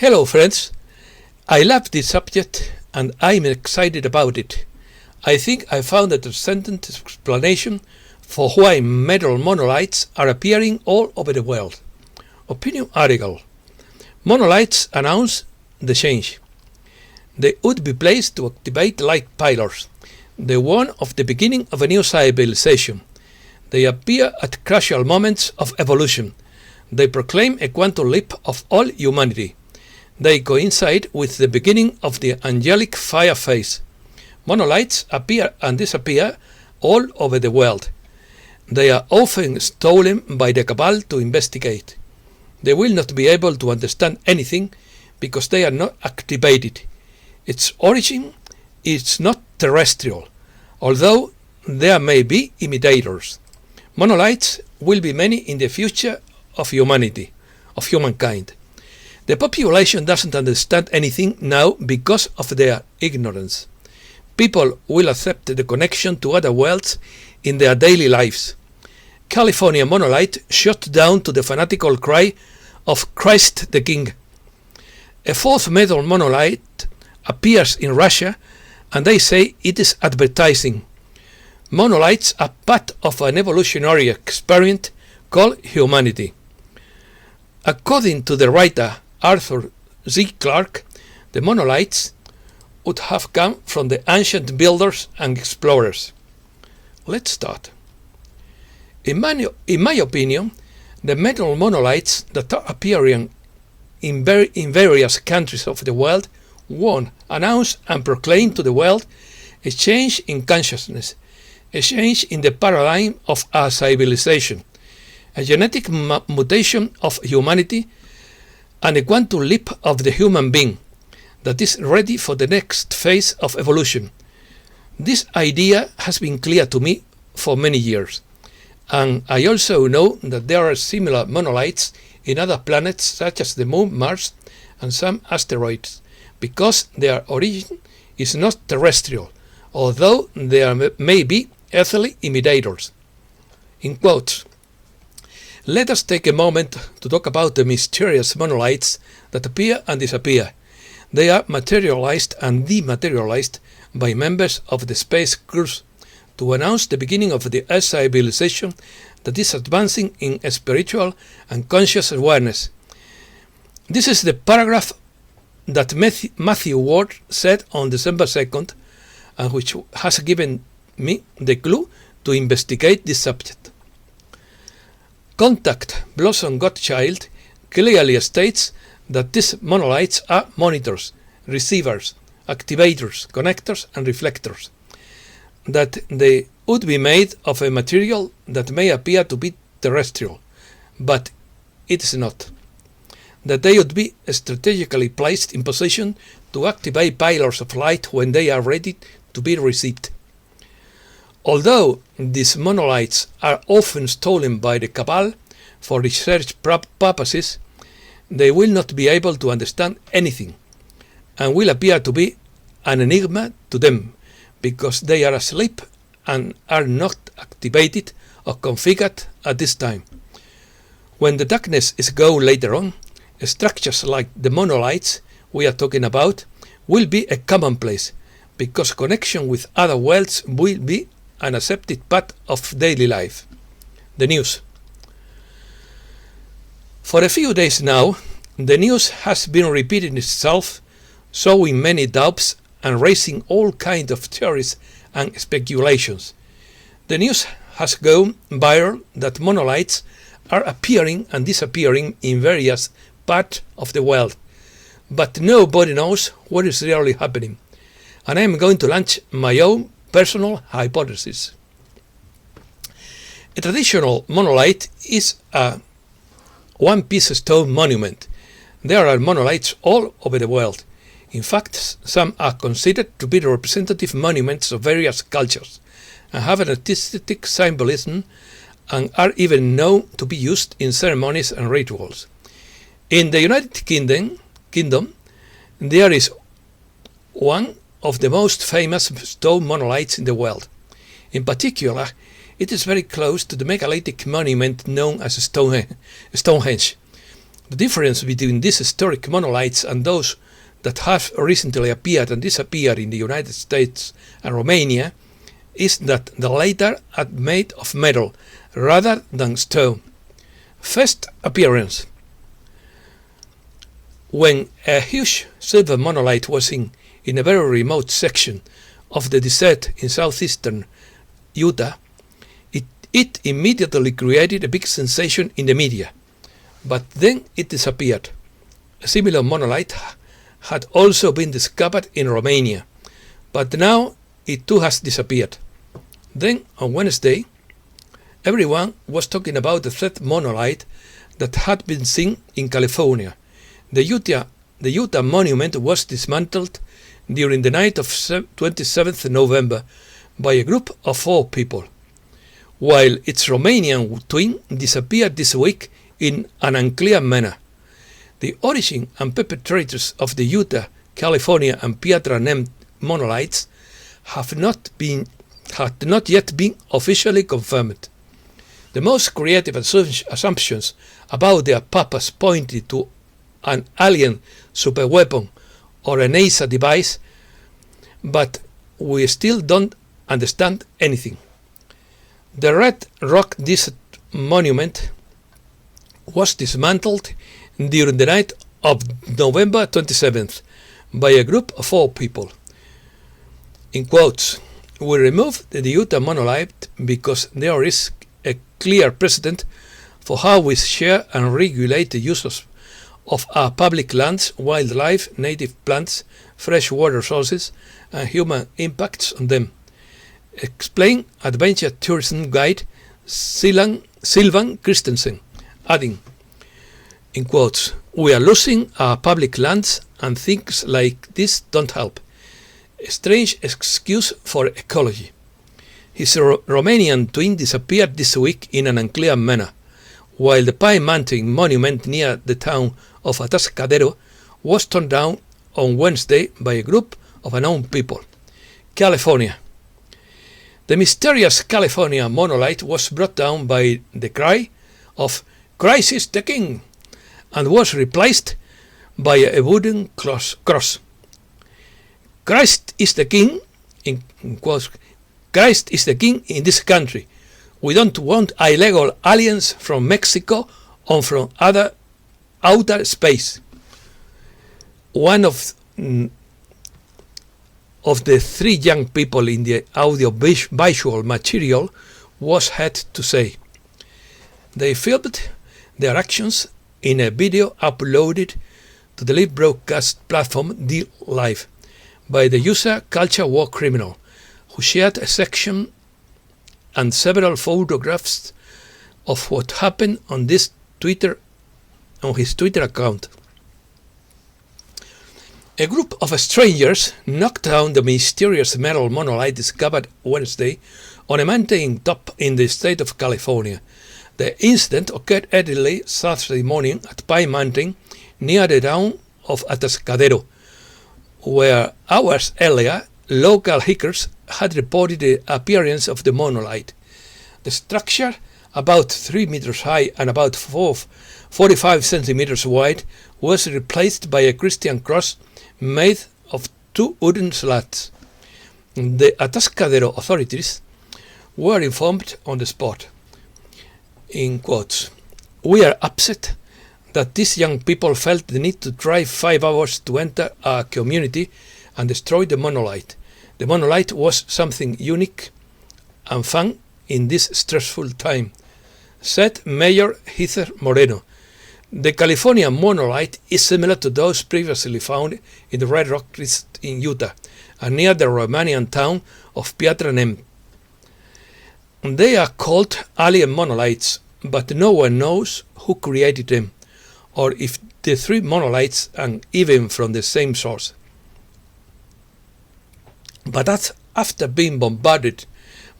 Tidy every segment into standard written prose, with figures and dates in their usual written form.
Hello friends, I love this subject and I'm excited about it. I think I found a transcendent explanation for why metal monoliths are appearing all over the world. Opinion article. Monoliths announce the change. They would be placed to activate light pillars, the one of the beginning of a new civilization. They appear at crucial moments of evolution. They proclaim a quantum leap of all humanity. They coincide with the beginning of the angelic fire phase. Monoliths appear and disappear all over the world. They are often stolen by the cabal to investigate. They will not be able to understand anything because they are not activated. Its origin is not terrestrial, although there may be imitators. Monoliths will be many in the future of humankind. The population doesn't understand anything now because of their ignorance. People will accept the connection to other worlds in their daily lives. California monolith shot down to the fanatical cry of Christ the King. A fourth metal monolith appears in Russia and they say it is advertising. Monoliths are part of an evolutionary experiment called humanity. According to the writer Arthur C. Clarke, the monoliths would have come from the ancient builders and explorers. Let's start. In my opinion, the metal monoliths that are appearing in various countries of the world won, announce and proclaim to the world a change in consciousness, a change in the paradigm of our civilization, a genetic mutation of humanity, and a quantum leap of the human being that is ready for the next phase of evolution. This idea has been clear to me for many years, and I also know that there are similar monoliths in other planets such as the Moon, Mars, and some asteroids, because their origin is not terrestrial, although there may be earthly imitators. In quotes, let us take a moment to talk about the mysterious monoliths that appear and disappear. They are materialized and dematerialized by members of the space crews to announce the beginning of the Earth civilization that is advancing in spiritual and conscious awareness. This is the paragraph that Matthew Ward said on December 2nd, and which has given me the clue to investigate this subject. Contact Blossom Godchild clearly states that these monoliths are monitors, receivers, activators, connectors, and reflectors, that they would be made of a material that may appear to be terrestrial, but it is not, that they would be strategically placed in position to activate pillars of light when they are ready to be received. Although these monoliths are often stolen by the cabal for research purposes, they will not be able to understand anything and will appear to be an enigma to them because they are asleep and are not activated or configured at this time. When the darkness is gone later on, structures like the monoliths we are talking about will be a commonplace because connection with other worlds will be an accepted part of daily life. The news. For a few days now, the news has been repeating itself, sowing many doubts and raising all kinds of theories and speculations. The news has gone viral that monoliths are appearing and disappearing in various parts of the world, but nobody knows what is really happening, and I am going to launch my own personal hypothesis. A traditional monolith is a one-piece stone monument. There are monoliths all over the world. In fact, some are considered to be representative monuments of various cultures and have an artistic symbolism and are even known to be used in ceremonies and rituals. In the United Kingdom, there is one of the most famous stone monoliths in the world. In particular, it is very close to the megalithic monument known as Stonehenge. The difference between these historic monoliths and those that have recently appeared and disappeared in the United States and Romania is that the latter are made of metal rather than stone. First appearance. When a huge silver monolith was in a very remote section of the desert in southeastern Utah, it immediately created a big sensation in the media, but then it disappeared. A similar monolith had also been discovered in Romania, but now it too has disappeared. Then, on Wednesday, everyone was talking about the third monolith that had been seen in California. The Utah monument was dismantled during the night of 27th November by a group of 4 people, while its Romanian twin disappeared this week in an unclear manner. The origin and perpetrators of the Utah, California and Pietra named monoliths had not yet been officially confirmed. The most creative assumptions about their purpose pointed to an alien superweapon or a NASA device, but we still don't understand anything. The Red Rock Desert Monument was dismantled during the night of November 27th by a group of 4 people. In quotes, "We removed the Utah monolith because there is a clear precedent for how we share and regulate the use of our public lands, wildlife, native plants, freshwater sources, and human impacts on them," explained adventure tourism guide Sylvan Christensen, adding, in quotes, "We are losing our public lands and things like this don't help. A strange excuse for ecology." His Romanian twin disappeared this week in an unclear manner, while the Pine Mountain monument near the town of Atascadero was torn down on Wednesday by a group of unknown people. California. The mysterious California monolith was brought down by the cry of "Christ is the King," and was replaced by a wooden cross. "Christ is the King," in quotes, "Christ is the King in this country. We don't want illegal aliens from Mexico or from outer space." One of the 3 young people in the audio-visual material was heard to say. They filmed their actions in a video uploaded to the live broadcast platform DLive by the user Culture War Criminal, who shared a section and several photographs of what happened on his Twitter account. A group of strangers knocked down the mysterious metal monolith discovered Wednesday on a mountain top in the state of California. The incident occurred early Saturday morning at Pine Mountain near the town of Atascadero, where hours earlier local hikers had reported the appearance of the monolith. The structure, about 3 meters high and about 45 centimeters wide, was replaced by a Christian cross made of 2 wooden slats. The Atascadero authorities were informed on the spot. In quotes, "We are upset that these young people felt the need to drive 5 hours to enter our community and destroy the monolith. The monolith was something unique and fun in this stressful time," said Mayor Heather Moreno. The California monolith is similar to those previously found in the Red Rock in Utah and near the Romanian town of Pietra Neamț. They are called alien monoliths, but no one knows who created them, or if the 3 monoliths are even from the same source. But that's after being bombarded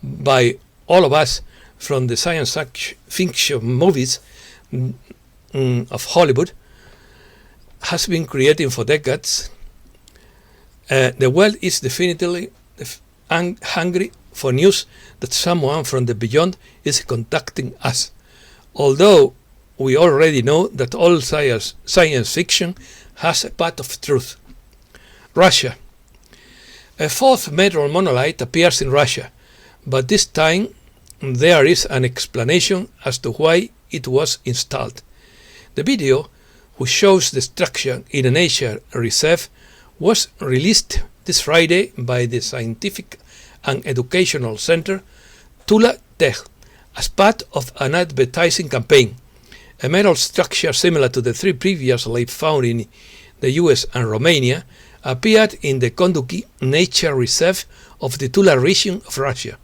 by all of us from the science fiction movies of Hollywood has been creating for decades, the world is definitely hungry for news that someone from the beyond is contacting us. Although we already know that all science fiction has a part of truth. Russia. A fourth metal monolith appears in Russia, but this time there is an explanation as to why it was installed. The video, which shows the structure in a nature reserve, was released this Friday by the Scientific and Educational Center Tula Tech as part of an advertising campaign. A metal structure similar to the three previously found in the US and Romania appeared in the Konduki Nature Reserve of the Tula region of Russia.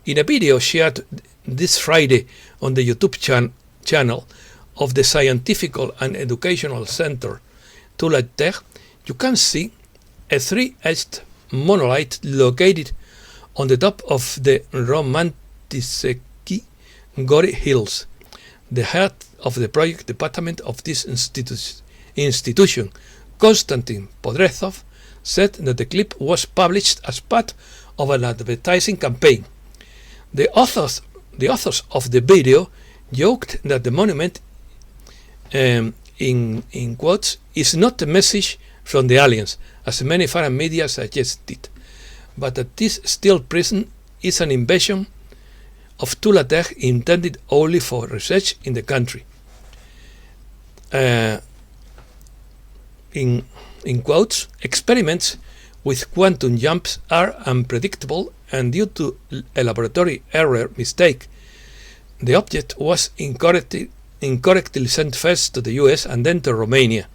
In a video shared this Friday on the YouTube channel of the Scientific and Educational Center Tula Tech, you can see a three-edged monolith located on the top of the Romantiseki Gori Hills. The head of the project department of this institution, Konstantin Podrezov, said that the clip was published as part of an advertising campaign. The authors of the video joked that the monument, in quotes, is not a message from the aliens, as many foreign media suggested, but that this steel prison is an invention of Tula Tech intended only for research in the country. In quotes, experiments with quantum jumps are unpredictable, and due to a laboratory error mistake, the object was incorrectly sent first to the US and then to Romania.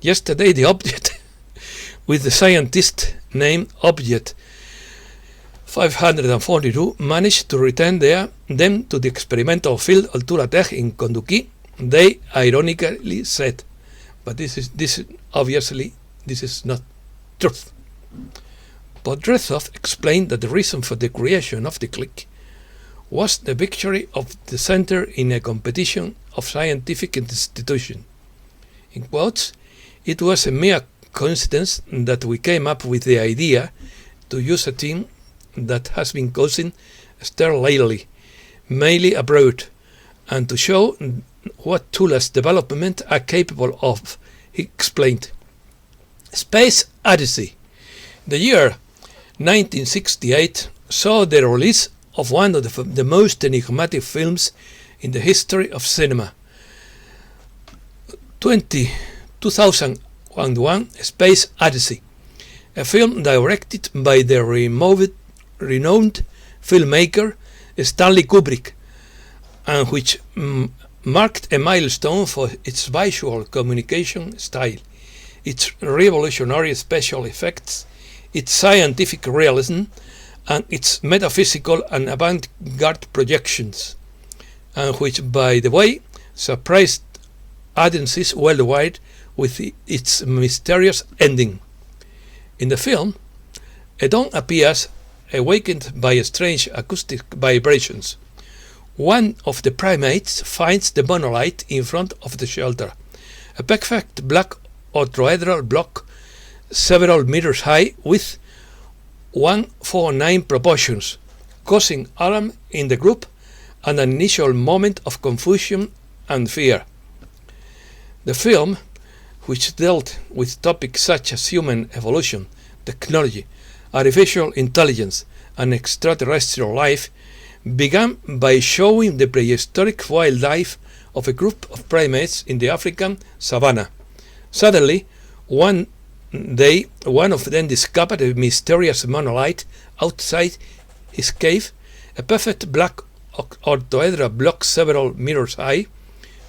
Yesterday, the object, with the scientist name Object 542, managed to return them to the experimental field of Tula Tech in Konduki, they ironically said. But this is not truth. Podrezov explained that the reason for the creation of the clique was the victory of the center in a competition of scientific institution. In quotes, it was a mere coincidence that we came up with the idea to use a team that has been causing stir lately, mainly abroad, and to show what Tula's development are capable of, he explained. Space Odyssey. The year 1968 saw the release of one of the most enigmatic films in the history of cinema. 2001 Space Odyssey, a film directed by the renowned filmmaker Stanley Kubrick, and which marked a milestone for its visual communication style, its revolutionary special effects, its scientific realism, and its metaphysical and avant-garde projections, and which, by the way, surprised audiences worldwide with its mysterious ending. In the film, a dawn appears, awakened by strange acoustic vibrations. One of the primates finds the monolith in front of the shelter, a perfect black octohedral block several meters high with 1:9 proportions, causing alarm in the group and an initial moment of confusion and fear. The film, which dealt with topics such as human evolution, technology, artificial intelligence, and extraterrestrial life, began by showing the prehistoric wildlife of a group of primates in the African savanna. Suddenly, one day, one of them discovered a mysterious monolith outside his cave, a perfect black octohedral block several meters high,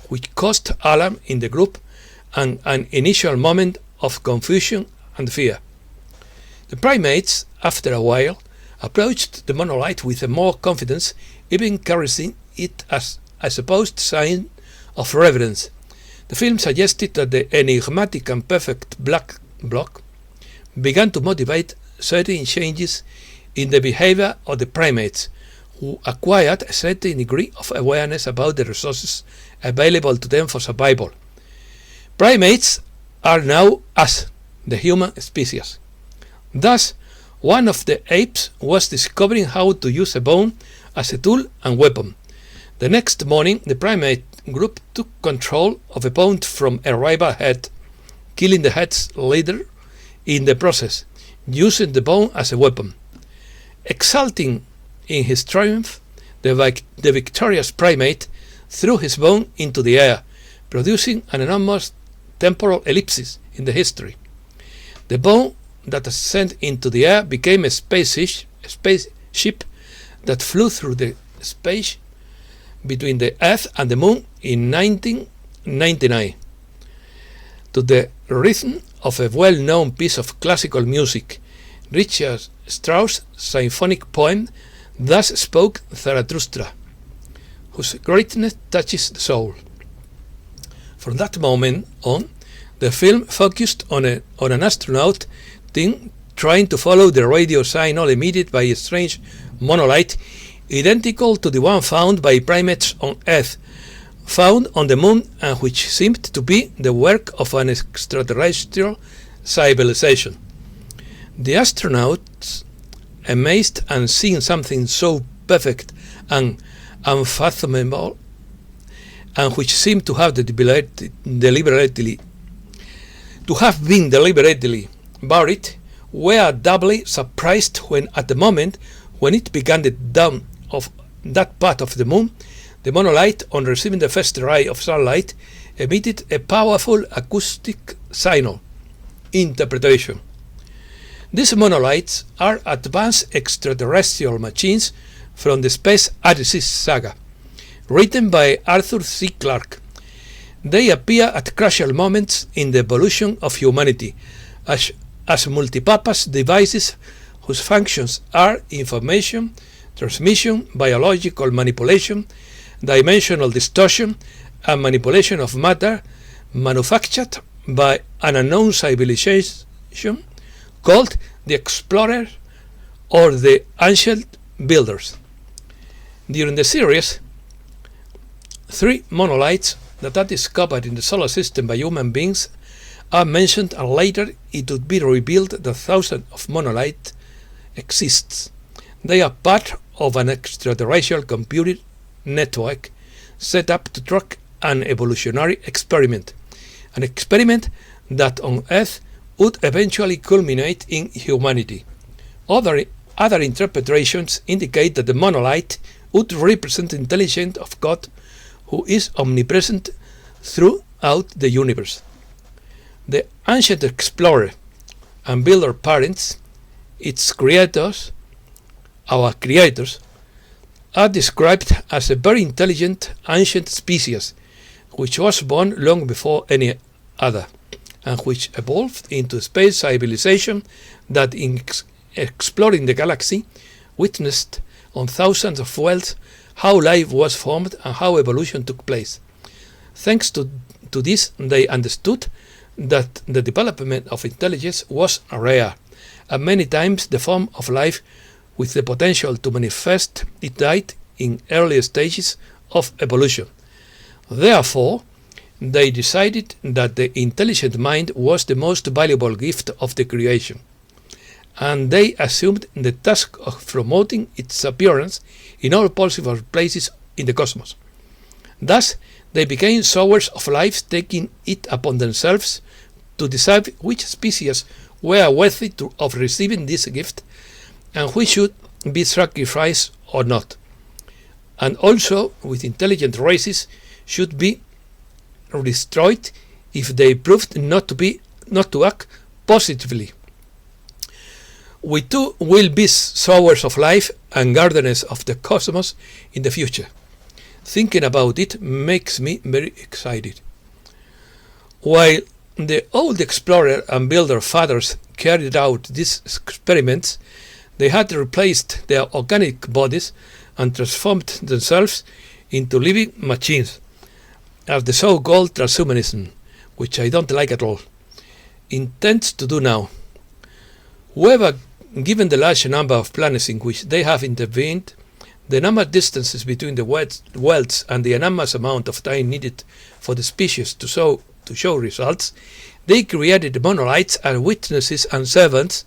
which caused alarm in the group and an initial moment of confusion and fear. The primates, after a while, approached the monolith with more confidence, even carrying it as a supposed sign of reverence. The film suggested that the enigmatic and perfect black block began to motivate certain changes in the behavior of the primates, who acquired a certain degree of awareness about the resources available to them for survival. Primates are now us, the human species. Thus, one of the apes was discovering how to use a bone as a tool and weapon. The next morning, the primate group took control of a point from a rival head, killing the head's leader in the process, using the bone as a weapon. Exulting in his triumph, the victorious primate threw his bone into the air, producing an enormous temporal ellipsis in the history. The bone that ascended into the air became a spaceship that flew through the space between the Earth and the Moon in 1999. To the rhythm of a well-known piece of classical music, Richard Strauss' symphonic poem, Thus Spoke Zarathustra, whose greatness touches the soul. From that moment on, the film focused on an astronaut team trying to follow the radio signal emitted by a strange monolith identical to the one found by primates on Earth, found on the Moon, and which seemed to be the work of an extraterrestrial civilization. The astronauts, amazed and seeing something so perfect and unfathomable, and which seemed to have been deliberately buried, were doubly surprised when, at the moment when it began the dawn of that part of the Moon, the monolith, on receiving the first ray of sunlight, emitted a powerful acoustic signal interpretation. These monoliths are advanced extraterrestrial machines from the Space Odyssey saga, written by Arthur C. Clarke. They appear at crucial moments in the evolution of humanity as multipurpose devices whose functions are information transmission, biological manipulation, dimensional distortion, and manipulation of matter, manufactured by an unknown civilization called the Explorers or the Ancient Builders. During the series, 3 monoliths that are discovered in the solar system by human beings are mentioned, and later it would be revealed that thousands of monoliths exist. They are part of an extraterrestrial computer network set up to track an evolutionary experiment, an experiment that on Earth would eventually culminate in humanity. Other interpretations indicate that the monolith would represent the intelligence of God, who is omnipresent throughout the universe. The ancient explorer and builder parents, its creators, our creators, are described as a very intelligent ancient species which was born long before any other, and which evolved into a space civilization that in exploring the galaxy witnessed on thousands of worlds how life was formed and how evolution took place. Thanks to this, they understood that the development of intelligence was rare, and many times the form of life with the potential to manifest it died in early stages of evolution. Therefore, they decided that the intelligent mind was the most valuable gift of the creation, and they assumed the task of promoting its appearance in all possible places in the cosmos. Thus, they became sowers of life, taking it upon themselves to decide which species were worthy of receiving this gift and which should be sacrificed or not, and also with intelligent races should be destroyed if they proved not to act positively. We too will be sowers of life and gardeners of the cosmos in the future. Thinking about it makes me very excited. While the old explorer and builder fathers carried out these experiments, they had replaced their organic bodies and transformed themselves into living machines, as the so-called transhumanism, which I don't like at all, intends to do now. However, given the large number of planets in which they have intervened, the number of distances between the worlds and the enormous amount of time needed for the species to show results, they created monoliths as witnesses and servants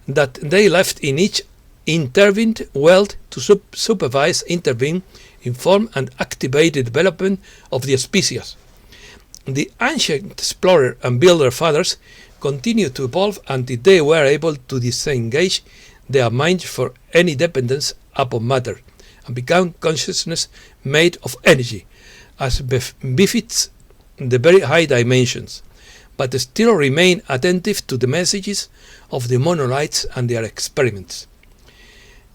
that they left in each intervened world to intervene inform and activate the development of the species. The ancient explorer and builder fathers continued to evolve until they were able to disengage their minds from any dependence upon matter and become consciousness made of energy, as befits the very high dimensions, but still remain attentive to the messages of the monoliths and their experiments.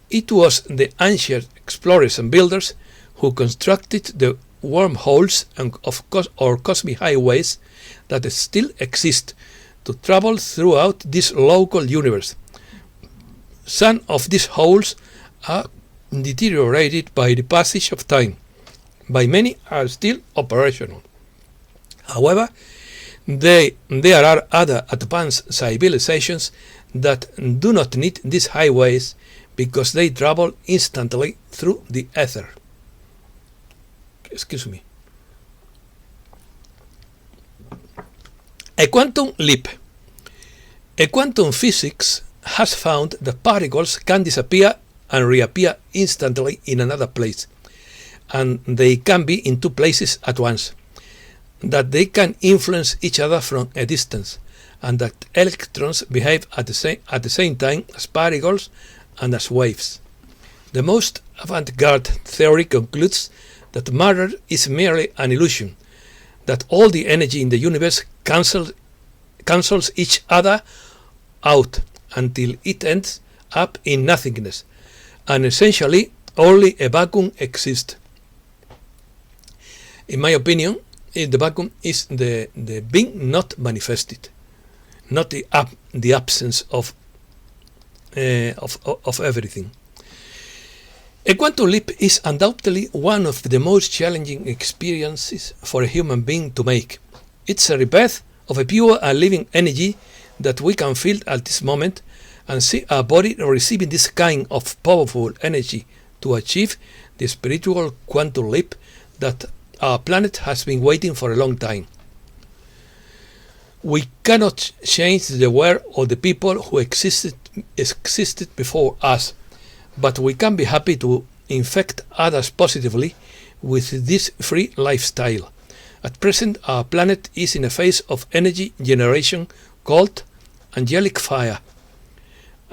It was the ancient explorers and builders who constructed the wormholes or cosmic highways that still exist to travel throughout this local universe. Some of these holes are deteriorated by the passage of time, but many are still operational. However, there are other advanced civilizations that do not need these highways because they travel instantly through the ether. Excuse me. A quantum leap. A quantum physics has found that particles can disappear and reappear instantly in another place, and they can be in two places at once, that they can influence each other from a distance, and that electrons behave at the same time as particles and as waves. The most avant-garde theory concludes that matter is merely an illusion, that all the energy in the universe cancels each other out until it ends up in nothingness, and essentially only a vacuum exists. In my opinion, the vacuum is the being not manifested, not the absence of everything. A quantum leap is undoubtedly one of the most challenging experiences for a human being to make. It's a rebirth of a pure and living energy that we can feel at this moment, and see our body receiving this kind of powerful energy to achieve the spiritual quantum leap that our planet has been waiting for a long time. We cannot change the world or the people who existed before us, but we can be happy to infect others positively with this free lifestyle. At present, our planet is in a phase of energy generation called angelic fire.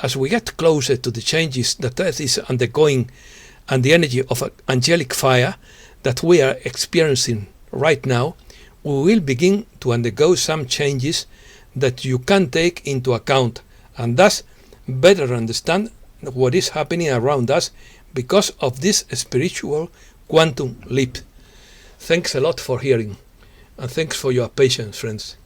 As we get closer to the changes that Earth is undergoing and the energy of angelic fire that we are experiencing right now, we will begin to undergo some changes that you can take into account, and thus better understand what is happening around us because of this spiritual quantum leap. Thanks a lot for hearing, and thanks for your patience, friends.